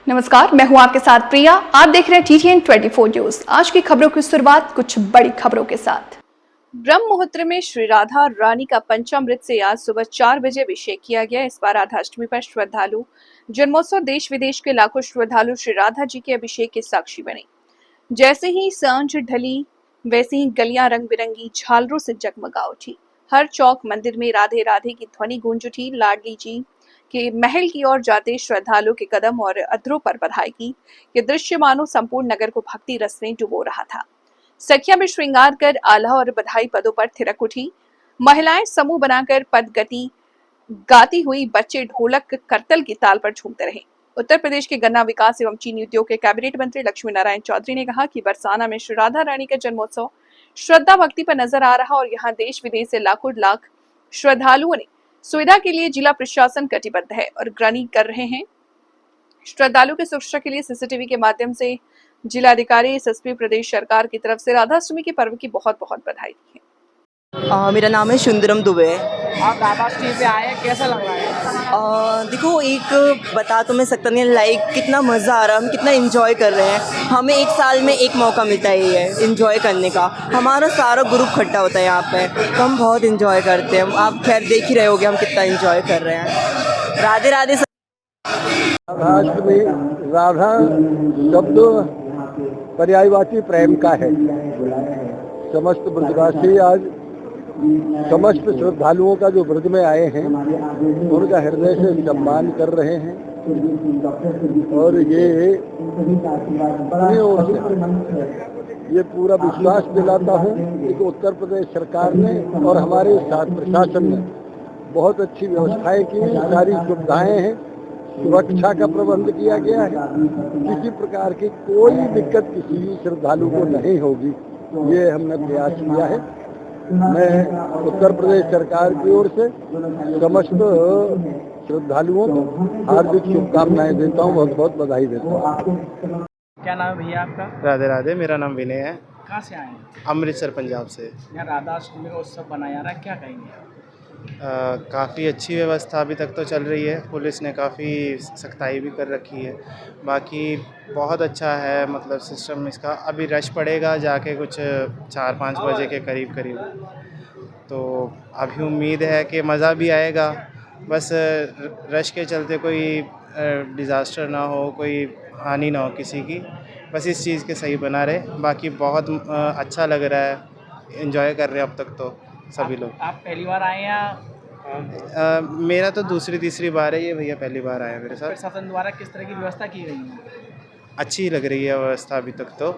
नमस्कार, मैं हूं आपके साथ प्रिया। आप देख रहे हैं TTN 24 न्यूज। आज की खबरों की शुरुआत कुछ बड़ी खबरों के साथ। ब्रह्म मुहूर्त में श्री राधा रानी का पंचामृत से आज सुबह 4 बजे अभिषेक किया गया। इस बार राधा अष्टमी पर श्रद्धालु जन्मोत्सव देश विदेश के लाखों श्रद्धालु श्री राधा जी के अभिषेक के साक्षी बने। जैसे ही सांझ ढली वैसे ही गलियां रंग बिरंगी झालरों से जगमगा उठी। हर चौक मंदिर में राधे राधे की ध्वनि गूंज उठी। लाडली जी के महल की ओर जाते श्रद्धालुओं के कदम और अधरों पर बधाई की। ये दृश्य मानो संपूर्ण नगर को भक्ति रस में डुबो रहा था। सखियां भी श्रृंगार कर आल्हा और बधाई पदों पर थिरक उठी। महिलाएं समूह बनाकर पद गति गाती हुई, बच्चे ढोलक करतल की ताल पर झूमते रहे। उत्तर प्रदेश के गन्ना विकास एवं चीनी उद्योग के कैबिनेट मंत्री लक्ष्मी नारायण चौधरी ने कहा कि बरसाना में श्री राधा रानी का जन्मोत्सव श्रद्धा भक्ति पर नजर आ रहा और यहाँ देश विदेश से लाखों लाख श्रद्धालुओं ने सुविधा के लिए जिला प्रशासन कटिबद्ध है और अग्रणी कर रहे हैं। श्रद्धालुओं की सुरक्षा के लिए सीसीटीवी के माध्यम से जिलाधिकारी एसएसपी प्रदेश सरकार की तरफ से राधाष्टमी के पर्व की बहुत बहुत बधाई दी है। मेरा नाम है सुंदरम दुबे। आप राधाष्टमी पे आए, कैसा लग रहा है? देखो, एक बता तो मैं सकता नहीं, लाइक कितना मज़ा आ रहा है, हम कितना एंजॉय कर रहे हैं। हमें एक साल में एक मौका मिलता है ये एंजॉय करने का। हमारा सारा ग्रुप इकट्ठा होता है यहाँ पे, तो हम बहुत एंजॉय करते हैं। आप खैर देख ही रहे होगे हम कितना एंजॉय कर रहे हैं। राधे राधे। राधाष्टमी, राधा शब्द पर्यायवाची प्रेम का है। समस्त ब्रजवासी आज समस्त श्रद्धालुओं का जो ब्रज में आए हैं उनका हृदय से सम्मान कर रहे हैं और ये पूरा विश्वास दिलाता हूँ कि उत्तर प्रदेश सरकार ने और हमारे साथ प्रशासन ने बहुत अच्छी व्यवस्थाएं की, सारी सुविधाएं हैं, सुरक्षा का प्रबंध किया गया है। किसी प्रकार की कोई दिक्कत किसी श्रद्धालु को नहीं होगी, ये हमने प्रयास किया है। मैं उत्तर प्रदेश सरकार की ओर से समस्त श्रद्धालुओं को हार्दिक शुभकामनाएं देता हूँ, बहुत बहुत बधाई देता हूँ। क्या नाम है भैया आपका? राधे राधे, मेरा नाम विनय है। कहाँ से आए हैं? अमृतसर, पंजाब से। यहाँ राधाष्टमी का उत्सव मनाया रहा है, क्या कहेंगे आप? काफ़ी अच्छी व्यवस्था अभी तक तो चल रही है। पुलिस ने काफ़ी सख्ताई भी कर रखी है। बाकी बहुत अच्छा है, मतलब सिस्टम इसका। अभी रश पड़ेगा जाके कुछ 4-5 बजे के करीब करीब, तो अभी उम्मीद है कि मज़ा भी आएगा। बस रश के चलते कोई डिज़ास्टर ना हो, कोई हानि ना हो किसी की, बस इस चीज़ के सही बना रहे। बाकी बहुत अच्छा लग रहा है, एंजॉय कर रहे हैं अब तक तो सभी लोग। आप पहली बार आए या मेरा तो दूसरी तीसरी बार है, ये भैया पहली बार आया मेरे साथ। प्रशासन द्वारा किस तरह की व्यवस्था की गई है? अच्छी लग रही है व्यवस्था अभी तक तो।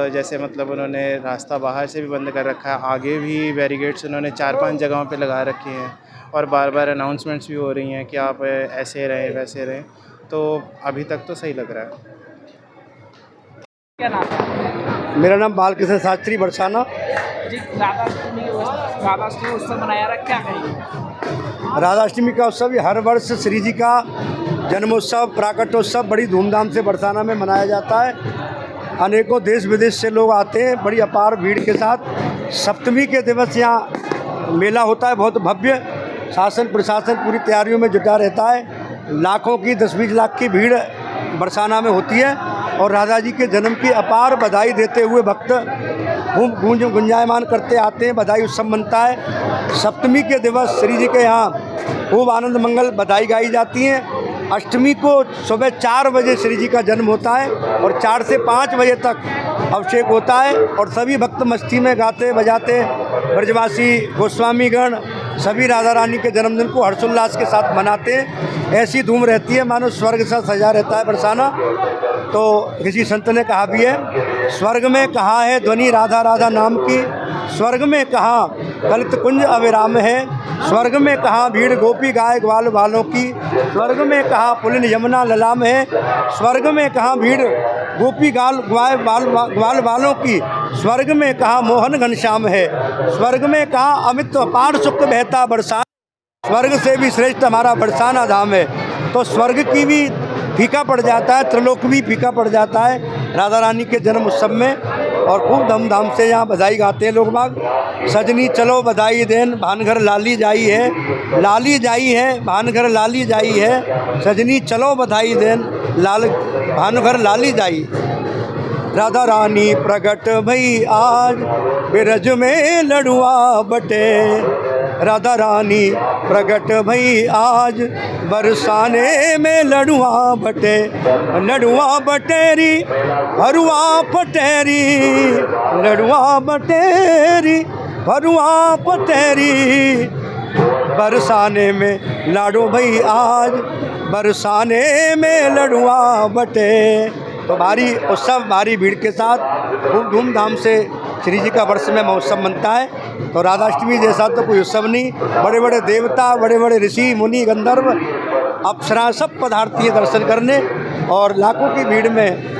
जैसे मतलब उन्होंने रास्ता बाहर से भी बंद कर रखा है, आगे भी बैरिकेड्स उन्होंने 4-5 जगहों पे लगा रखे हैं और बार बार अनाउंसमेंट्स भी हो रही हैं कि आप ऐसे रहें वैसे रहें, तो अभी तक तो सही लग रहा है। क्या नाम है? मेरा नाम बालकृष्ण शास्त्री, बरसाना। जी, राधाष्टमी उत्सव मनाया रहा है, क्या कहेंगे? राधाष्टमी का उत्सव हर वर्ष श्री जी का जन्मोत्सव, प्राकट्योत्सव बड़ी धूमधाम से बरसाना में मनाया जाता है। अनेकों देश विदेश से लोग आते हैं बड़ी अपार भीड़ के साथ। सप्तमी के दिवस यहाँ मेला होता है, बहुत भव्य। शासन प्रशासन पूरी तैयारियों में जुटा रहता है। लाखों की 10-20 लाख की भीड़ बरसाना में होती है और राधा जी के जन्म की अपार बधाई देते हुए भक्त गुंजायमान करते आते हैं। बधाई उत्सव मनता है। सप्तमी के दिवस श्री जी के यहाँ खूब आनंद मंगल बधाई गाई जाती हैं। अष्टमी को सुबह 4 बजे श्री जी का जन्म होता है और 4 से 5 बजे तक अभिषेक होता है और सभी भक्त मस्ती में गाते बजाते, ब्रजवासी गोस्वामीगण सभी राधा रानी के जन्मदिन को हर्षोल्लास के साथ मनाते हैं। ऐसी धूम रहती है मानो स्वर्ग सा सजा रहता है बरसाना। तो किसी संत ने कहा भी है, स्वर्ग में कहाँ है ध्वनि राधा राधा नाम की, स्वर्ग में कहाँ कलित कुंज अविराम है, स्वर्ग में कहाँ भीड़ गोपी गाय ग्वाल वालों की, स्वर्ग में कहाँ पुलिन यमुना ललाम है, स्वर्ग में कहाँ भीड़ गोपी गाल ग्वाल वालों की, स्वर्ग में कहाँ मोहन घनश्याम है, स्वर्ग में कहाँ अमित अपार सुख बहता बरसाना, स्वर्ग से भी श्रेष्ठ हमारा बरसाना धाम है। तो स्वर्ग की भी फीका पड़ जाता है, त्रिलोक भी फीका पड़ जाता है राधा रानी के जन्म उत्सव में। और खूब धूमधाम से यहाँ बधाई गाते हैं लोग बाग। सजनी चलो बधाई देन भानघर लाली जाई है, लाली जाई है भानघर लाली जाई है, सजनी चलो बधाई देन लाल भानुघर लाली जाई। राधा रानी प्रगट भई आज बिरज में लड़ुआ बटे। राधा रानी प्रगट भई आज बरसाने में लड़ुआ बटे। लड़ुआ बटेरी भरुआ पटेरी, लड़ुआ बटेरी भरुआ पटेरी। बरसाने में लाडो भई आज बरसाने में लड़ुआ बटे। तो भारी उत्सव भारी भीड़ के साथ खूब धूमधाम से श्री जी का वर्ष में महोत्सव मनता है। तो राधाष्टमी जैसा तो कोई उत्सव नहीं। बड़े बड़े देवता, बड़े बड़े ऋषि मुनि गंधर्व अप्सरा सब पधारती है दर्शन करने, और लाखों की भीड़ में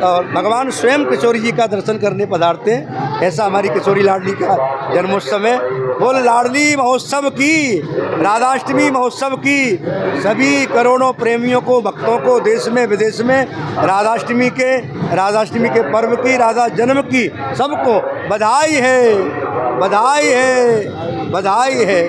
और भगवान स्वयं किशोरी जी का दर्शन करने पधारते हैं। ऐसा हमारी किशोरी लाडली का जन्मोत्सव है। बोल लाडली महोत्सव की, राधाष्टमी महोत्सव की सभी करोड़ों प्रेमियों को, भक्तों को देश में विदेश में राधाष्टमी के पर्व की, राधा जन्म की सबको बधाई है, बधाई है, बधाई है।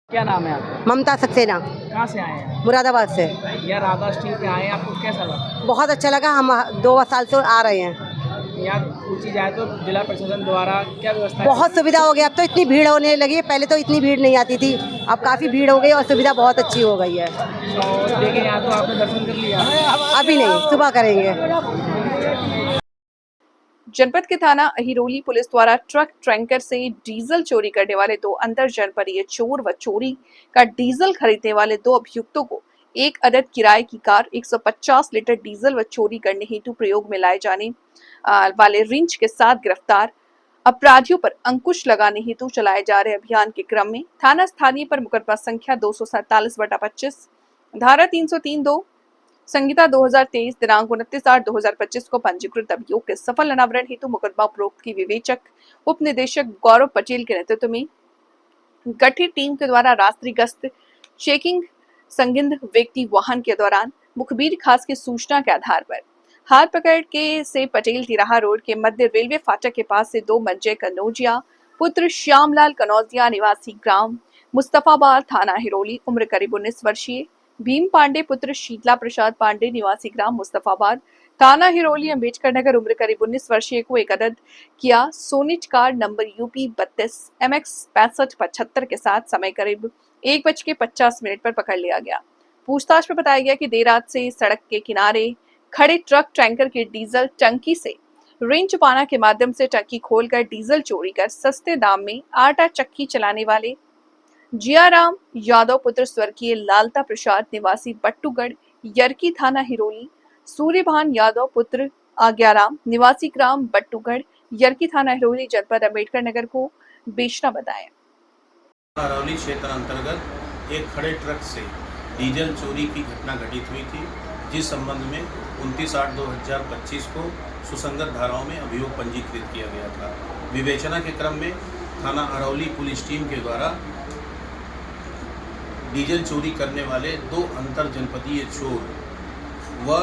क्या नाम है आपका? ममता सक्सेना, कहाँ से आए हैं? मुरादाबाद से। यहाँ राधाष्टमी पे आए हैं, आपको कैसा लगा? बहुत अच्छा लगा। हम 2 साल से आ रहे हैं। यहाँ पूछी जाए तो जिला प्रशासन द्वारा क्या व्यवस्था है? बहुत सुविधा हो गई। अब तो इतनी भीड़ होने लगी है, पहले तो इतनी भीड़ नहीं आती थी, अब काफ़ी भीड़ हो गई और सुविधा बहुत अच्छी हो गई है। तो देखें, यहाँ तो आपने दर्शन कर लिया? अभी नहीं, सुबह करेंगे। जनपद के थाना अहिरोली पुलिस द्वारा ट्रक टैंकर से डीजल चोरी करने वाले 2 अंतर जनपदीय चोर व चोरी का डीजल खरीदने वाले 2 अभियुक्तों को एक अदद किराए की कार, 150 लीटर डीजल व चोरी करने हेतु प्रयोग में लाए जाने वाले रिंच के साथ गिरफ्तार। अपराधियों पर अंकुश लगाने हेतु चलाए जा रहे अभियान के क्रम में थाना स्थानीय पर मुकदमा संख्या 247/25 धारा 303(2) संहिता 2023 दिनांक 29/8/2025 को पंजीकृत अभियोग के सफल अनावरण हेतु मुकदमा उपरोक्त की विवेचक उप निदेशक गौरव पटेल के नेतृत्व में गठित टीम के द्वारा रात्रि गश्त चेकिंग संदिग्ध व्यक्ति वाहन के दौरान मुखबिर खास की सूचना के आधार पर हाथ पकड़ के से पटेल तिराहा रोड के मध्य रेलवे फाटक के पास से 2 मंजय कनौजिया पुत्र श्यामलाल कनौजिया निवासी ग्राम मुस्तफाबाद थाना हिरोली उम्र करीब 19 वर्षीय, भीम पांडे पुत्र शीतला प्रसाद पांडे निवासी ग्राम मुस्तफाबाद थाना हिरोली अम्बेडकर नगर उम्र करीब 19 वर्षीय को एक अदद किया सोनिट कार नंबर UP 32 MX 6575 के साथ समय करीब 1:50 पर पकड़ लिया गया। पूछताछ में बताया गया कि देर रात से सड़क के किनारे खड़े ट्रक टैंकर के डीजल टंकी से रिंच पाना के माध्यम से टंकी खोलकर डीजल चोरी कर सस्ते दाम में आटा चक्की चलाने वाले जियाराम यादव पुत्र स्वर्गीय लालता प्रसाद निवासी बट्टूगढ़ यरकी थाना हिरोली, सूर्यभान यादव पुत्र आज्ञाराम निवासी ग्राम बट्टूगढ़ यरकी थाना हिरोली जनपद अम्बेडकर नगर को बेचना बताया। अरौली क्षेत्र अंतर्गत एक खड़े ट्रक से डीजल चोरी की घटना घटित हुई थी, जिस संबंध में 29/8/2025 को सुसंगत धाराओं में अभियोग पंजीकृत किया गया था। विवेचना के क्रम में थाना अरौली पुलिस टीम के द्वारा डीजल चोरी करने वाले 2 अंतर जनपदीय चोर व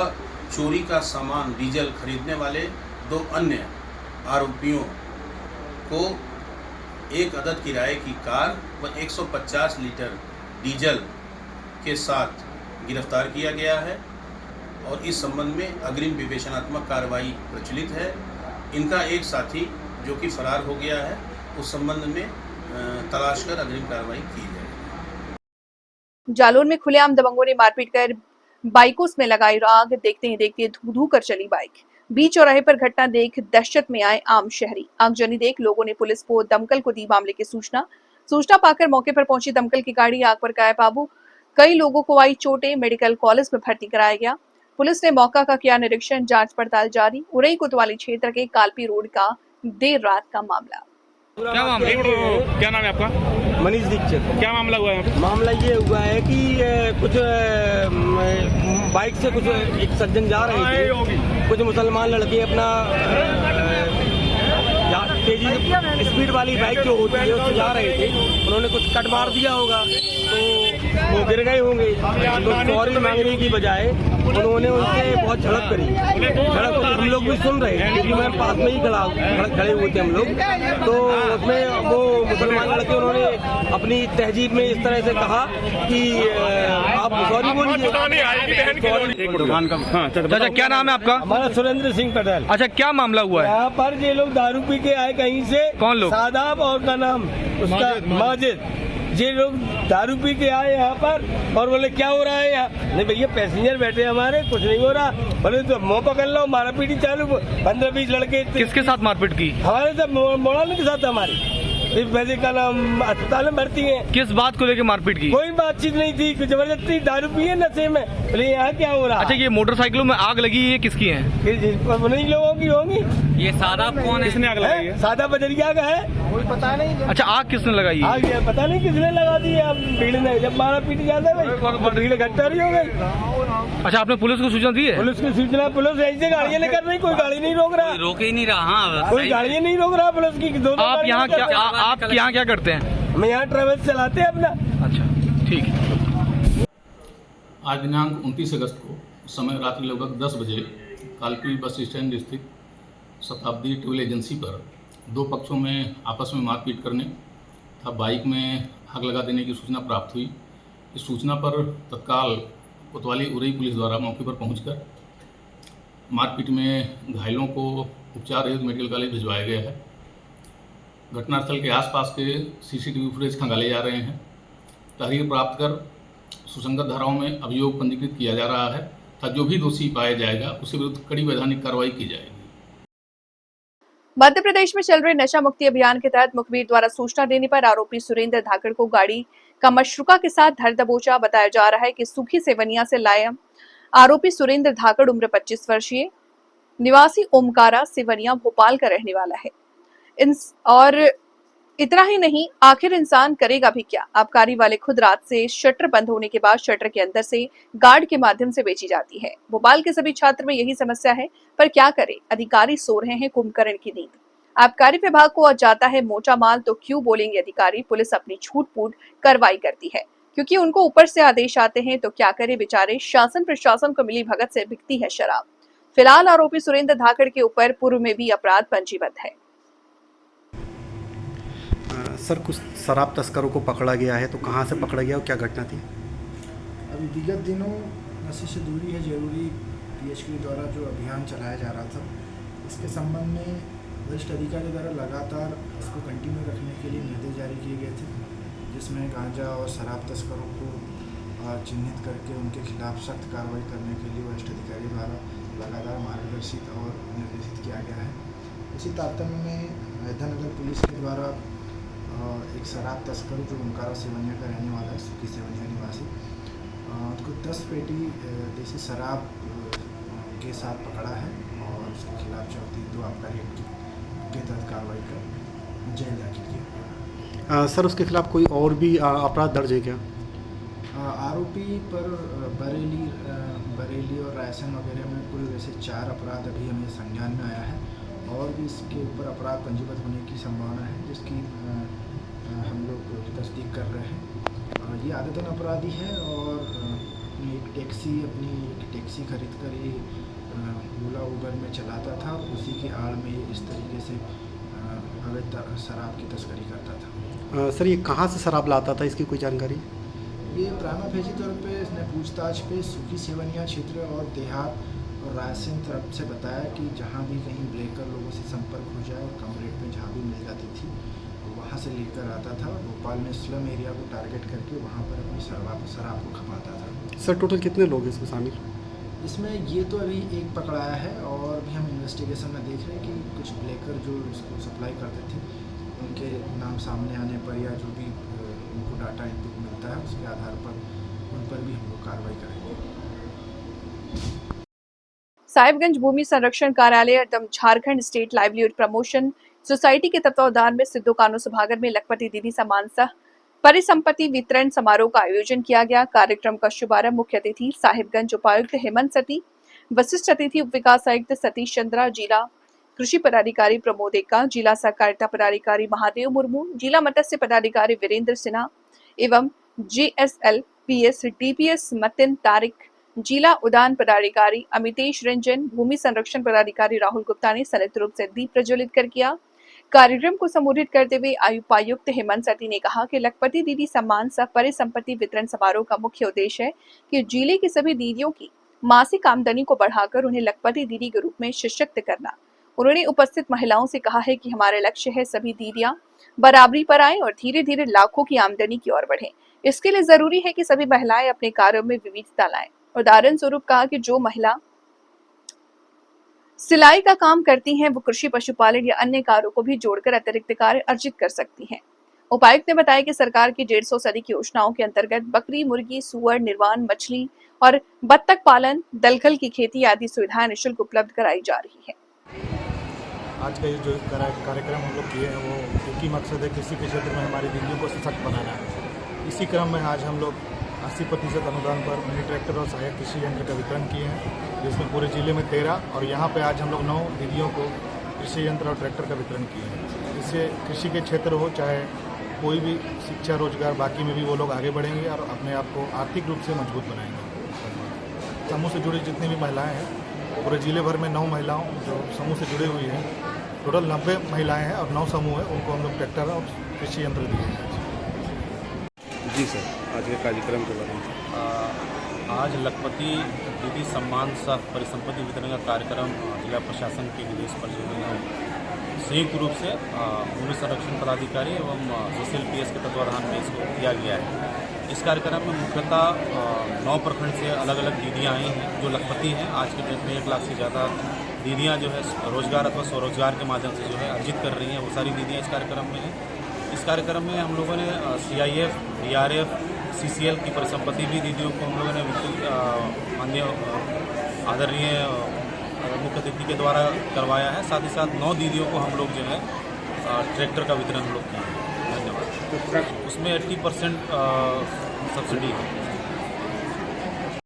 चोरी का सामान डीजल खरीदने वाले 2 अन्य आरोपियों को एक अदद किराए की कार व 150 लीटर डीजल के साथ गिरफ्तार किया गया है और इस संबंध में अग्रिम विवेचनात्मक कार्रवाई प्रचलित है। इनका एक साथी जो कि फरार हो गया है, उस संबंध में तलाश कर अग्रिम कार्रवाई की जाएगी। जालौर में खुलेआम दबंगों ने मारपीट कर बाइकों में लगाई आग, देखते ही देखते धू कर चली बाइक। बीच चौराहे पर घटना देख दहशत में आए आम शहरी। आगजनी देख लोगों ने पुलिस को दमकल को दी मामले की सूचना पाकर मौके पर पहुंची दमकल की गाड़ी आग पर काबू। कई लोगों को आई चोटें, मेडिकल कॉलेज में भर्ती कराया गया। पुलिस ने मौका का किया निरीक्षण, जांच पड़ताल जारी। उरई कोतवाली क्षेत्र के कालपी रोड का देर रात का मामला। क्या नाम है आपका? मनीष दीक्षित। क्या मामला हुआ है? मामला ये हुआ है कि कुछ बाइक से कुछ एक सज्जन जा रहे थे, कुछ मुसलमान लड़के अपना तेजी स्पीड वाली बाइक जो होती है उससे जा रहे थे, उन्होंने कुछ कट मार दिया होगा, तो वो गिर गए होंगे, तो सॉरी मांगने की बजाय उन्होंने उनसे बहुत झड़प करी। झड़प तो हम लोग भी सुन रहे हैं क्योंकि मैं पास में ही खड़े हुए थे हम लोग। तो उसमें वो मुसलमान लड़के उन्होंने अपनी तहजीब में इस तरह से कहा कि आप सॉरी बोलिए। चाचा क्या नाम है आपका? हमारा सुरेंद्र सिंह पटेल। अच्छा क्या मामला हुआ है? यहाँ पर ये लोग दारू पी के आए कहीं से। कौन लोग? सादाब और का नाम उसका माजिद। ये लोग दारू पी के आए यहाँ पर और बोले क्या हो रहा है यहाँ? नहीं भैया पैसेंजर बैठे हमारे, कुछ नहीं हो रहा। बोले तो मुँह पकड़ लो, मारा पीटी चालू। 15-20 लड़के। किसके साथ मारपीट की? हमारे साथ मौलाना के साथ हमारे। वैसे का नाम अस्पताल में भर्ती है। किस बात को लेकर मारपीट की? कोई बातचीत नहीं थी, जबरदस्ती दारू पिए नशे में। बोले यहाँ क्या हो रहा? अच्छा ये मोटरसाइकिलों में आग लगी, ये किसकी है? नहीं लोगों की होंगी। ये सादाब कौन है? किसने आग लगाई है? सादा बजरिया का है, कोई पता नहीं। अच्छा आग किसने लगाई? आग पता नहीं किसने लगा दी है। अब भीड़ ने जब मारा पीट जाता है भीड़ इकट्ठा रही हो गई। अच्छा आपने पुलिस को सूचना दी है? पुलिस की सूचना, पुलिस ऐसे गाड़ियाँ नहीं कर रही, कोई गाड़ी नहीं रोक रहा, रोक ही नहीं रहा। कोई गाड़ियाँ नहीं रोक रहा पुलिस की। आप यहाँ क्या करते हैं? हम यहाँ ट्रेवल्स चलाते हैं अपना। अच्छा ठीक है। आज दिनांक 29 अगस्त को समय रात्रि लगभग 10 बजे कालपी बस स्टैंड स्थित शताब्दी ट्रैवल एजेंसी पर दो पक्षों में आपस में मारपीट करने तथा बाइक में आग लगा देने की सूचना प्राप्त हुई। इस सूचना पर तत्काल कोतवाली उरई पुलिस द्वारा मौके पर पहुंचकर मारपीट में घायलों को उपचार हेतु मेडिकल कॉलेज भिजवाया गया है। घटनास्थल के आसपास के सीसीटीवी फुटेज खंगाले जा रहे हैं। तहरीर प्राप्त कर सुसंगत धाराओं में अभियोग पंजीकृत किया जा रहा है तथा जो भी दोषी पाया जाएगा उसके विरुद्ध कड़ी वैधानिक कार्रवाई की जाएगी। मध्य प्रदेश में चल रहे नशा मुक्ति अभियान के तहत मुखबिर द्वारा सूचना देने पर आरोपी सुरेंद्र धाकड़ को गाड़ी का मशरूका के साथ धर दबोचा। बताया जा रहा है कि सूखी सेवनिया से लाया आरोपी सुरेंद्र धाकड़ उम्र 25 वर्षीय निवासी ओमकारा सेवनिया भोपाल का रहने वाला है। और इतना ही नहीं, आखिर इंसान करेगा भी क्या। आबकारी वाले खुद रात से शटर बंद होने के बाद शटर के अंदर से गार्ड के माध्यम से बेची जाती है। भोपाल के सभी छात्र में यही समस्या है, पर क्या करे, अधिकारी सो रहे हैं कुंभकर्ण की नींद। आबकारी विभाग को आज जाता है मोटा माल तो क्यों बोलेंगे अधिकारी। पुलिस अपनी छूट-फूट कार्रवाई करती है क्योंकि उनको ऊपर से आदेश आते हैं, तो क्या करे बेचारे। शासन प्रशासन को मिली भगत से बिकती है शराब। फिलहाल आरोपी सुरेंद्र धाकड़ के ऊपर पूर्व में भी अपराध पंजीबद्ध है। सर कुछ शराब तस्करों को पकड़ा गया है, तो कहाँ से पकड़ा गया और क्या घटना थी? अभी विगत दिनों नशे से दूरी है जरूरी पीएचक्यू द्वारा जो अभियान चलाया जा रहा था, इसके संबंध में वरिष्ठ अधिकारी द्वारा लगातार उसको कंटिन्यू रखने के लिए निर्देश जारी किए गए थे, जिसमें गांजा और शराब तस्करों को चिन्हित करके उनके खिलाफ सख्त कार्रवाई करने के लिए वरिष्ठ अधिकारी द्वारा लगातार मार्गदर्शित और निर्देशित किया गया है। इसी तारतम्य में अयोध्यानगर पुलिस के द्वारा एक शराब तस्कर जो ओमकारा सेवनिया का रहने वाला है, सुखी सेवनिया निवासी, उसको 10 पेटी देसी शराब के साथ पकड़ा है और उसके खिलाफ 34 आबकारी एक्ट के तहत कार्रवाई कर जेल दाखिल किया। सर उसके खिलाफ कोई और भी अपराध दर्ज है क्या? आरोपी पर बरेली और रायसन वगैरह में कुल वैसे 4 अपराध अभी हमें संज्ञान में आया है और भी इसके ऊपर अपराध पंजीबद्ध होने की संभावना है, जिसकी हम लोग तस्दीक कर रहे हैं। ये आदतन अपराधी है और अपनी एक टैक्सी खरीद कर ये ओला उबर में चलाता था, उसी की आड़ में ये इस तरीके से अवैध शराब की तस्करी करता था। सर ये कहाँ से शराब लाता था, इसकी कोई जानकारी? ये प्राइमा फेजी तौर पे इसने पूछताछ पे सुखी सेवनिया क्षेत्र और देहात और रायसेन तरफ से बताया कि जहाँ भी कहीं ब्रेकर लोगों से संपर्क हो जाए और कम रेट में जहाँ भी मिल जाती थी वहाँ से लेकर आता था। भोपाल में स्लम एरिया को टारगेट करके वहाँ पर अपनी शराब को खपाता था। सर टोटल कितने लोग हैं इसमें शामिल? इसमें ये तो अभी एक पकड़ाया है और भी हम इन्वेस्टिगेशन में देख रहे हैं कि कुछ ब्रेकर जो इसको सप्लाई करते थे उनके नाम सामने आने पर या जो भी उनको डाटा इनपुट मिलता है उसके आधार पर उन पर भी हम लोग कार्रवाई करेंगे। साहिबगंज भूमि संरक्षण कार्यालय एवं Jharkhand state livelihood promotion society के तत्वावधान में सिद्धू कानू सभागार में लखपति दीदी सम्मान सह परिसंपत्ति वितरण समारोह का आयोजन किया गया। कार्यक्रम का शुभारंभ मुख्य अतिथि साहिबगंज उपायुक्त हेमंत सती, वरिष्ठ अतिथि उप विकास आयुक्त सतीश चंद्रा, जिला कृषि पदाधिकारी प्रमोद एक्का, जिला सहकारिता पदाधिकारी महादेव मुर्मू, जिला मत्स्य पदाधिकारी वीरेंद्र सिन्हा एवं JSL पीएस डीपीएस मतिन तारिक, जिला उद्यान पदाधिकारी अमितेश रंजन, भूमि संरक्षण पदाधिकारी राहुल गुप्ता ने संयुक्त रूप से दीप प्रज्वलित कर किया। कार्यक्रम को संबोधित करते हुए उपायुक्त हेमंत सती ने कहा कि लखपति दीदी सम्मान सह परिसंपत्ति वितरण समारोह का मुख्य उद्देश्य है कि जिले की सभी दीदियों की मासिक आमदनी को बढ़ाकर उन्हें लखपति दीदी के रूप में सशक्त करना। उन्होंने उपस्थित महिलाओं से कहा है कि हमारा लक्ष्य है सभी दीदियां बराबरी पर आए और धीरे धीरे लाखों की आमदनी की ओर बढ़े। इसके लिए जरूरी है कि सभी महिलाएं अपने कार्यों में विविधता लाएं। उदाहरण स्वरूप कहा कि जो महिला सिलाई का काम करती हैं, वो कृषि, पशुपालन या अन्य कार्यों को भी जोड़कर अतिरिक्त कार्य अर्जित कर सकती हैं। उपायुक्त ने बताया कि सरकार की 150 से अधिक योजनाओं के अंतर्गत बकरी, मुर्गी, सुअर निर्माण, मछली और बत्तख पालन, दलहन की खेती आदि सुविधाएं निःशुल्क उपलब्ध कराई जा रही है। आज का ये जो कार्यक्रम हम लोग किए हैं वो एक ही मकसद है, कृषि के क्षेत्र में हमारी दीदियों को सशक्त बनाना है। इसी क्रम में आज हम लोग 80% अनुदान पर मिनी ट्रैक्टर और सहायक कृषि यंत्र का वितरण किए हैं, जिसमें पूरे जिले में 13 और यहाँ पे आज हम लोग 9 दीदियों को कृषि यंत्र और ट्रैक्टर का वितरण किए हैं। इससे कृषि के क्षेत्र हो चाहे कोई भी शिक्षा, रोजगार, बाकी में भी वो लोग आगे बढ़ेंगे और अपने आप को आर्थिक रूप से मजबूत बनाएंगे। समूह से जुड़ी जितनी भी महिलाएं हैं, पूरे जिले भर में 9 महिलाओं जो समूह से जुड़ी हुई हैं, टोटल 90 महिलाएं हैं और 9 समूह हैं, उनको हम लोग ट्रैक्टर और कृषि यंत्र दिए हैं। जी सर, आज के कार्यक्रम के बारे में आज लखपति दीदी सम्मान सह परिसंपत्ति वितरण का कार्यक्रम जिला प्रशासन के निर्देश पर जो है संयुक्त रूप से भूमि संरक्षण पदाधिकारी एवं सोशल पीएस के तत्वाधान में इसको किया गया है। इस कार्यक्रम में मुख्यतः 9 प्रखंड से अलग अलग दीदियाँ आई हैं जो लखपति हैं। आज के डेट में 1 लाख से ज़्यादा दीदियाँ जो है रोजगार अथवा स्वरोजगार के माध्यम से जो है अर्जित कर रही हैं। वो सारी दीदियाँ इस कार्यक्रम में हैं। इस कार्यक्रम में हम लोगों ने CIF, DRF, CCL की परिसंपत्ति भी दीदियों को हम लोगों ने माननीय आदरणीय मुख्य अतिथि के द्वारा करवाया है। साथ ही साथ 9 दीदियों को हम लोग जो है ट्रैक्टर का वितरण हम लोग किए हैं। धन्यवाद। उसमें 80% सब्सिडी है।